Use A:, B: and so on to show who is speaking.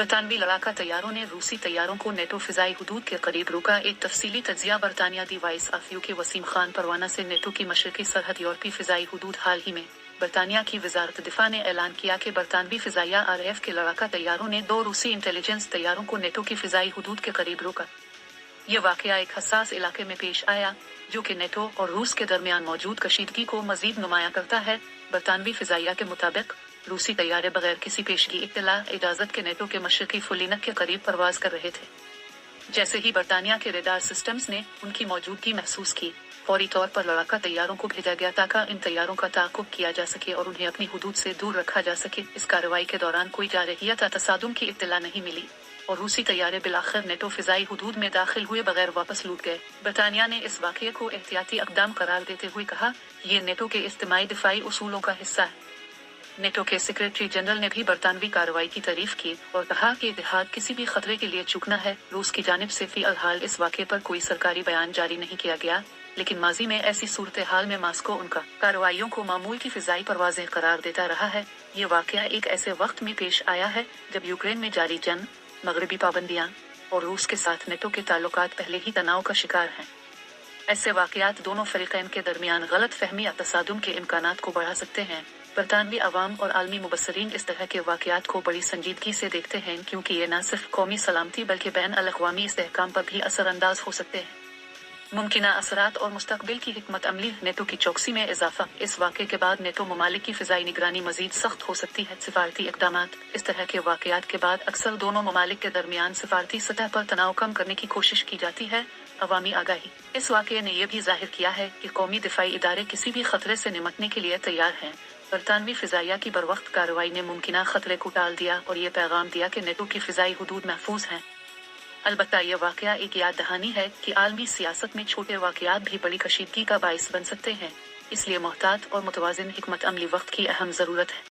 A: बरतानवी लड़ाका तैयारों ने रूसी तैयारों को नेटो फिजाई हुदूद के करीब रोका। एक तफसीली तज्जिया। बरतानिया the voice of UK Waseem Khan Parwana से नेटो की मशरकी सरहद यूरोपी फिजाई हुदूद। हाल ही में बरतानिया की वजारत दिफा ने ऐलान किया कि बरतानवी फिजाइया RAF के लड़ाका तैयारों ने 2 रूसी इंटेलिजेंस तैयारों को नेटो की फिजाई हुदूद के करीब रोका। ये वाकया एक हसास इलाके में पेश आया जो कि नेटो और रूस के दरमियान मौजूद कशीदगी को मजीद नुमाया करता है। बरतानवी फिजाइया के मुताबिक रूसी तैयारे बगैर किसी पेशगी इत्तला इजाजत के नेटो के मशरकी फुलिनक के करीब परवाज कर रहे थे। जैसे ही बरतानिया के रेडार सिस्टम्स ने उनकी मौजूदगी महसूस की, फौरी तौर पर लड़ाका तैयारों को भेजा गया ताकि इन तैयारों का ताक़ुब किया जा सके और उन्हें अपनी हुदूद से दूर रखा जा सके। इस कार्रवाई के दौरान कोई जारहियत या तसादुम की इत्तला नहीं मिली और रूसी तैयारे बिलाखिर नेटो फिजाई हुदूद में दाखिल हुए बगैर वापस लौट गए। बरतानिया ने इस वाक़ये को एहतियाती इक़दाम करार देते हुए कहा, ये नेटो के इज्तिमाई दिफाई उसूलों का हिस्सा है। नेटो के सेक्रेटरी जनरल ने भी बरतानवी कार्रवाई की तारीफ की और कहा कि इत्तेहाद किसी भी खतरे के लिए चूकना है। रूस की जानिब से फ़िलहाल इस वाक़ये पर कोई सरकारी बयान जारी नहीं किया गया, लेकिन माजी में ऐसी सूरत हाल में मास्को उनका कार्रवाइयों को मामूल की फिजाई परवाज़ें करार देता रहा है। ये वाक़या एक ऐसे वक्त में पेश आया है जब यूक्रेन में जारी जंग, मगरबी पाबंदियां और रूस के साथ नेटो के ताल्लुकात पहले ही तनाव का शिकार हैं। ऐसे वाक़यात दोनों फ़रीक़ैन के दरमियान गलत फहमी या तसादुम के इम्कानात को बढ़ा सकते हैं। बरतानवी अवाम और आलमी मुबस्सरीन इस तरह के वाक़यात को बड़ी संजीदगी से देखते हैं क्योंकि ये न सिर्फ कौमी सलामती बल्कि बैन अल-अक़वामी इस्तेहकाम पर भी असरअंदाज हो सकते हैं। मुमकिना असरात और मुस्तक़बिल की हिकमत अमली। नेटो की चौकसी में इजाफा। इस वाक़े के बाद नेटो ममालिक की फ़िज़ाई निगरानी मज़ीद सख्त हो सकती है। सिफारती इक़दामात। इस तरह के वाक़यात के बाद अक्सर दोनों ममालिक के दरमियान सिफारती सतह पर तनाव कम करने की कोशिश की जाती है। अवामी आगाही। इस वाक़ये ने यह भी ज़ाहिर किया है कि कौमी दिफाई इदारे किसी भी खतरे से निमटने के लिए तैयार हैं। बरतानवी फिजाइया की बरवक्त कार्रवाई ने मुमकिना खतरे को टाल दिया और ये पैगाम दिया कि नेटो की फिजाई हुदूद महफूज हैं। अलबत्ता यह वाक़या एक याद दहानी है कि आलमी सियासत में छोटे वाक़यात भी बड़ी कशीदगी का बाइस बन सकते हैं, इसलिए मोहतात और मुतवाज़िन हिकमत अमली वक्त की अहम ज़रूरत है।